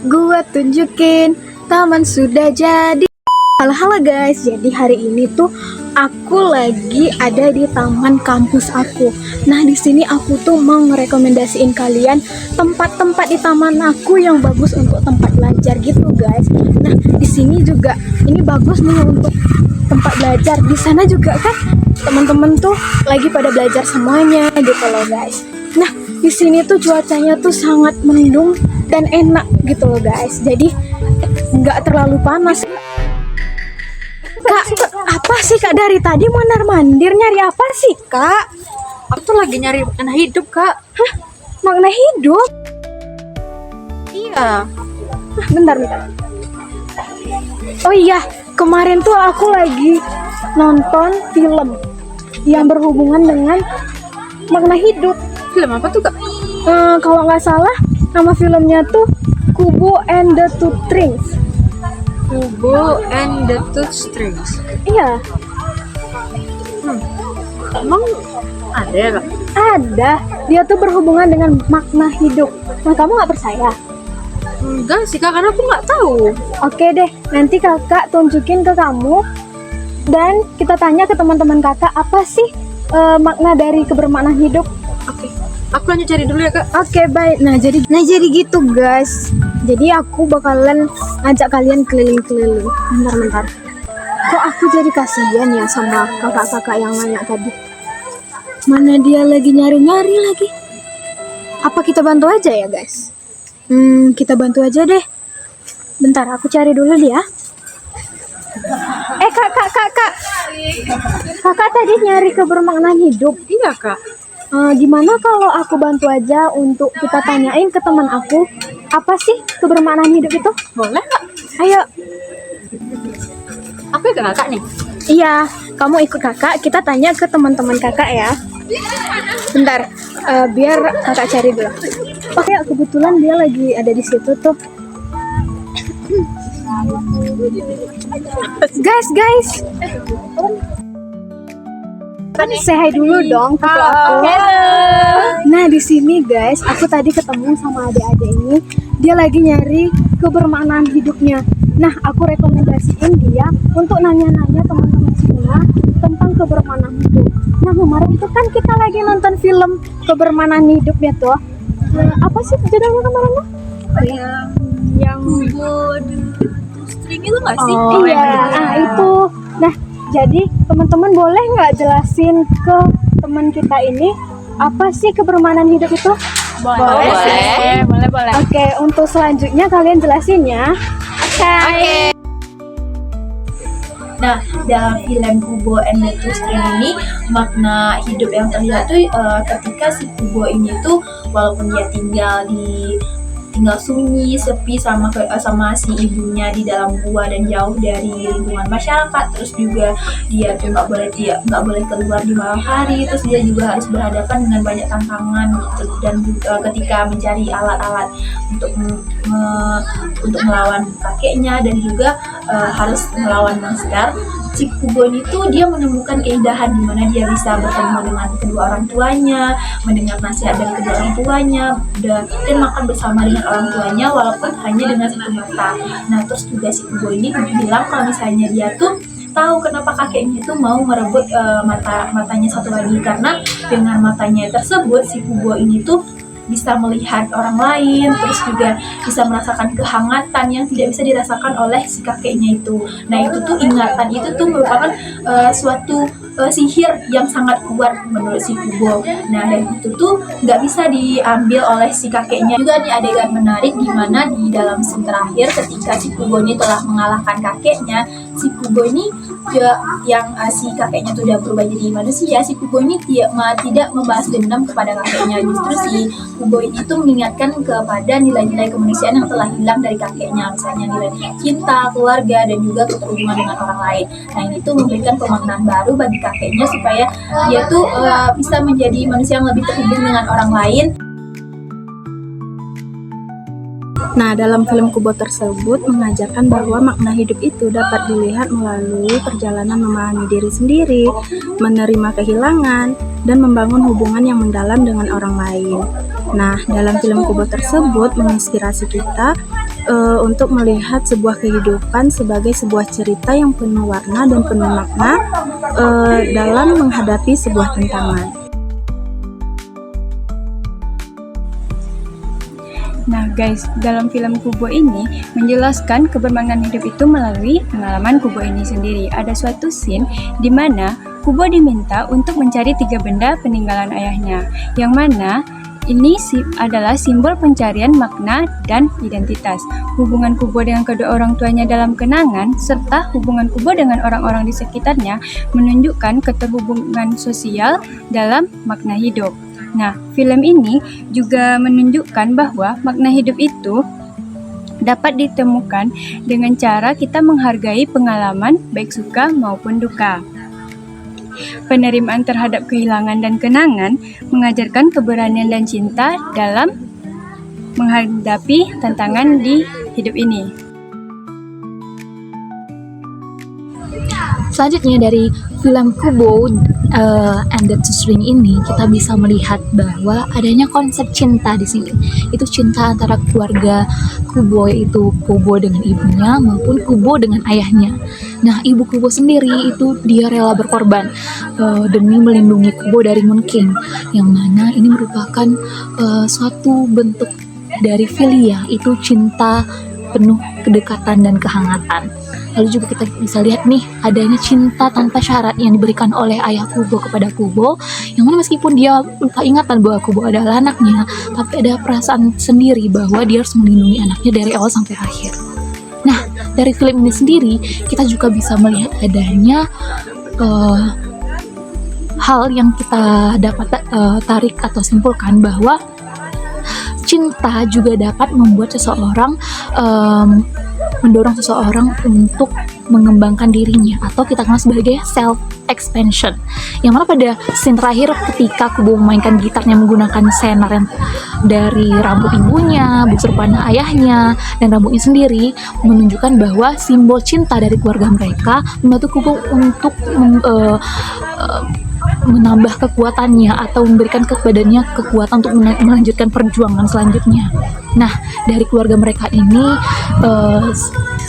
Gua tunjukin, taman sudah jadi. Halo guys, jadi hari ini tuh aku lagi ada di taman kampus aku. Nah, di sini aku tuh mau ngerekomendasiin kalian tempat-tempat di taman aku yang bagus untuk tempat belajar gitu guys. Nah, di sini juga ini bagus nih untuk tempat belajar. Di sana juga kan teman-teman tuh lagi pada belajar semuanya gitu loh guys. Nah, di sini tuh cuacanya tuh sangat mendung dan enak gitu loh guys. Jadi nggak terlalu panas. Kak, apa sih Kak dari tadi mondar-mandir nyari apa sih Kak? Aku tuh lagi nyari makna hidup, Kak. Hah? Makna hidup? Iya. Bentar. Oh iya, kemarin tuh aku lagi nonton film yang berhubungan dengan makna hidup. Film apa tuh, Kak? Kalau nggak salah, nama filmnya tuh Kubo and the Two Strings. Kubo and the Two Strings. Iya, Emang ada ya, Kak? ada. Dia tuh berhubungan dengan makna hidup. Nah, kamu nggak percaya? Enggak sih, Kak, karena aku nggak tahu. Oke deh, nanti kakak tunjukin ke kamu dan kita tanya ke teman-teman kakak apa sih makna dari kebermaknaan hidup. Oke. Aku lanjut cari dulu ya, Kak. Oke, baik. Nah jadi gitu guys. Jadi aku bakalan ngajak kalian keliling-keliling. Bentar. Kok aku jadi kasihan ya sama kakak-kakak yang nanya tadi. Mana dia lagi nyari-nyari lagi. Apa kita bantu aja ya guys? Kita bantu aja deh. Bentar, aku cari dulu dia. Kak. Kakak tadi nyari kebermaknaan hidup. Iya, Kak. Gimana kalau aku bantu aja untuk kita tanyain ke teman aku apa sih kebermaknaan hidup itu? Boleh, Kak. Ayo. Aku ikut Kakak nih. Iya, kamu ikut kakak. Kita tanya ke teman-teman kakak ya. Bentar, biar kakak cari dulu. Oke, kebetulan dia lagi ada di situ tuh. Guys. Say hi dulu dong ke aku. Nah, di sini guys, aku tadi ketemu sama adik-adik ini. Dia lagi nyari kebermaknaan hidupnya. Nah, aku rekomendasiin dia untuk nanya-nanya teman-teman semua tentang kebermaknaan hidup. Nah, kemarin itu kan kita lagi nonton film kebermaknaan hidup ya tuh. Apa sih judulnya kemarin? Yang Kubo String itu nggak sih? Oh, iya, itu. Nah, jadi teman-teman boleh nggak jelasin ke teman kita ini apa sih kebermaknaan hidup itu? Boleh. Oke, untuk selanjutnya kalian jelasin ya. Oke. Nah, dalam film Kubo and the Two Strings ini makna hidup yang terlihat tuh ketika si Kubo ini tuh walaupun dia tinggal sunyi, sepi sama si ibunya di dalam gua dan jauh dari lingkungan masyarakat, terus juga dia tuh nggak boleh keluar di malam hari, terus dia juga harus berhadapan dengan banyak tantangan gitu, dan juga ketika mencari alat-alat untuk melawan kakeknya dan juga harus melawan monster. Si Kubo ini tuh dia menemukan keindahan di mana dia bisa bertemu dengan kedua orang tuanya, mendengar nasihat dari kedua orang tuanya, dan makan bersama dengan orang tuanya walaupun hanya dengan satu mata. Nah, terus juga si Kubo ini bilang kalau misalnya dia tuh tahu kenapa kakeknya itu mau merebut matanya satu lagi, karena dengan matanya tersebut si Kubo ini tuh bisa melihat orang lain, terus juga bisa merasakan kehangatan yang tidak bisa dirasakan oleh si kakeknya itu. Nah, itu tuh ingatan itu tuh merupakan suatu sihir yang sangat kuat menurut si Kubo. Nah, dan itu tuh nggak bisa diambil oleh si kakeknya. Juga nih adegan menarik di mana di dalam scene terakhir ketika si Kubo ini telah mengalahkan kakeknya, si Kubo ini si kakeknya tuh udah berubah jadi manusia. Si Kubo ini tidak membalas dendam kepada kakeknya, justru si Kubo ini tuh mengingatkan kepada nilai-nilai kemanusiaan yang telah hilang dari kakeknya, misalnya nilai cinta, keluarga, dan juga keterhubungan dengan orang lain. Nah, ini tuh memberikan pemaknaan baru bagi kakeknya supaya dia tuh bisa menjadi manusia yang lebih terhubung dengan orang lain. Nah, dalam film Kubo tersebut mengajarkan bahwa makna hidup itu dapat dilihat melalui perjalanan memahami diri sendiri, menerima kehilangan, dan membangun hubungan yang mendalam dengan orang lain. Nah, dalam film Kubo tersebut menginspirasi kita untuk melihat sebuah kehidupan sebagai sebuah cerita yang penuh warna dan penuh makna dalam menghadapi sebuah tantangan. Nah guys, dalam film Kubo ini menjelaskan kebermaknaan hidup itu melalui pengalaman Kubo ini sendiri. Ada suatu scene di mana Kubo diminta untuk mencari 3 benda peninggalan ayahnya, yang mana ini adalah simbol pencarian makna dan identitas. Hubungan Kubo dengan kedua orang tuanya dalam kenangan, serta hubungan Kubo dengan orang-orang di sekitarnya menunjukkan keterhubungan sosial dalam makna hidup. Nah, film ini juga menunjukkan bahwa makna hidup itu dapat ditemukan dengan cara kita menghargai pengalaman baik suka maupun duka. Penerimaan terhadap kehilangan dan kenangan mengajarkan keberanian dan cinta dalam menghadapi tantangan di hidup ini. Selanjutnya dari film Kubo and the Two Strings ini kita bisa melihat bahwa adanya konsep cinta di sini. Itu cinta antara keluarga Kubo, yaitu Kubo dengan ibunya maupun Kubo dengan ayahnya. Nah, ibu Kubo sendiri itu dia rela berkorban demi melindungi Kubo dari Moon King, yang mana ini merupakan suatu bentuk dari filia, itu cinta penuh kedekatan dan kehangatan. Lalu juga kita bisa lihat nih adanya cinta tanpa syarat yang diberikan oleh ayah Kubo kepada Kubo, yang mana meskipun dia lupa ingatan bahwa Kubo adalah anaknya, tapi ada perasaan sendiri bahwa dia harus melindungi anaknya dari awal sampai akhir. Nah, dari film ini sendiri kita juga bisa melihat adanya hal yang kita dapat tarik atau simpulkan bahwa cinta juga dapat membuat seseorang mendorong seseorang untuk mengembangkan dirinya, atau kita kenal sebagai self expansion. Yang mana pada scene terakhir ketika Kubo memainkan gitarnya menggunakan senar yang dari rambut ibunya, busur panah ayahnya, dan rambutnya sendiri menunjukkan bahwa simbol cinta dari keluarga mereka membantu Kubo untuk menambah kekuatannya atau memberikan kepadanya kekuatan untuk melanjutkan perjuangan selanjutnya. Nah, dari keluarga mereka ini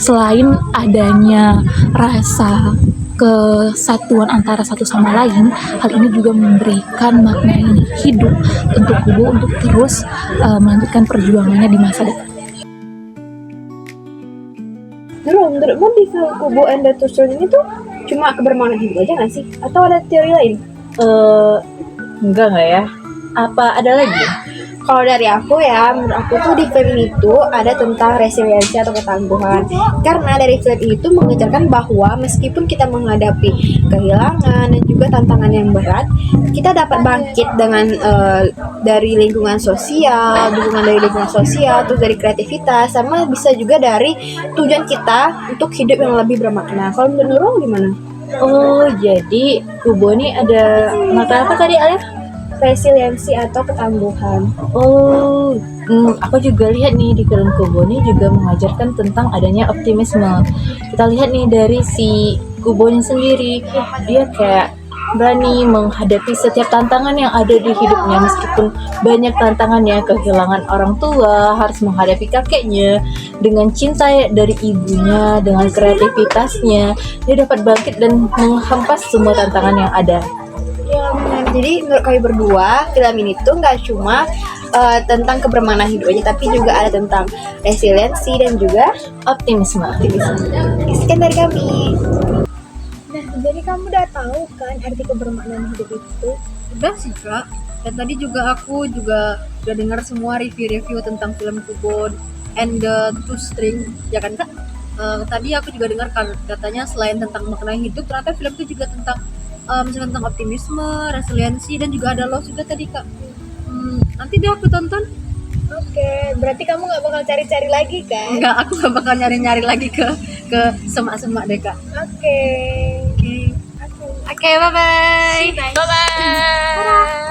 selain adanya rasa kesatuan antara satu sama lain, hal ini juga memberikan makna hidup untuk Kubo untuk terus melanjutkan perjuangannya di masa depan. Menurutmu di film Kubo and the Two Strings ini tuh cuma kebermaknaan hidup aja nggak sih? Atau ada teori lain? Enggak ya? Apa ada lagi? Kalau dari aku ya, menurut aku tuh di film itu ada tentang resiliensi atau ketangguhan. Karena dari film itu mengajarkan bahwa meskipun kita menghadapi kehilangan dan juga tantangan yang berat, kita dapat bangkit dengan dari lingkungan sosial, terus dari kreativitas, sama bisa juga dari tujuan kita untuk hidup yang lebih bermakna. Kalau menurut Nurul gimana? Oh, jadi Kubo ini ada mata apa tadi, Alif? Resiliensi atau ketangguhan. Oh, aku juga lihat nih di film Kubo ini juga mengajarkan tentang adanya optimisme. Kita lihat nih dari si Kubonya sendiri, dia kayak berani menghadapi setiap tantangan yang ada di hidupnya, meskipun banyak tantangannya, kehilangan orang tua, harus menghadapi kakeknya, dengan cinta dari ibunya, dengan kreativitasnya, dia dapat bangkit dan menghempas semua tantangan yang ada. Ya, jadi menurut kami berdua, film ini tuh nggak cuma tentang kebermaknaan hidup aja, tapi juga ada tentang resiliensi dan juga Optimisme. Sekian dari kami. Nah, jadi kamu udah tahu kan arti kebermaknaan hidup itu? Udah sih Kak, dan tadi juga aku udah dengar semua review-review tentang film Kubo and the Two Strings, ya kan Kak? Tadi aku juga dengar katanya selain tentang makna hidup, ternyata film itu juga tentang misalnya tentang optimisme, resiliensi, dan juga ada loss juga tadi Kak. Nanti deh aku tonton. Oke, berarti kamu nggak bakal cari-cari lagi kan? Enggak, aku gak bakal nyari-nyari lagi ke semak-semak deh Kak. Oke. Oke, bye-bye. Bye-bye.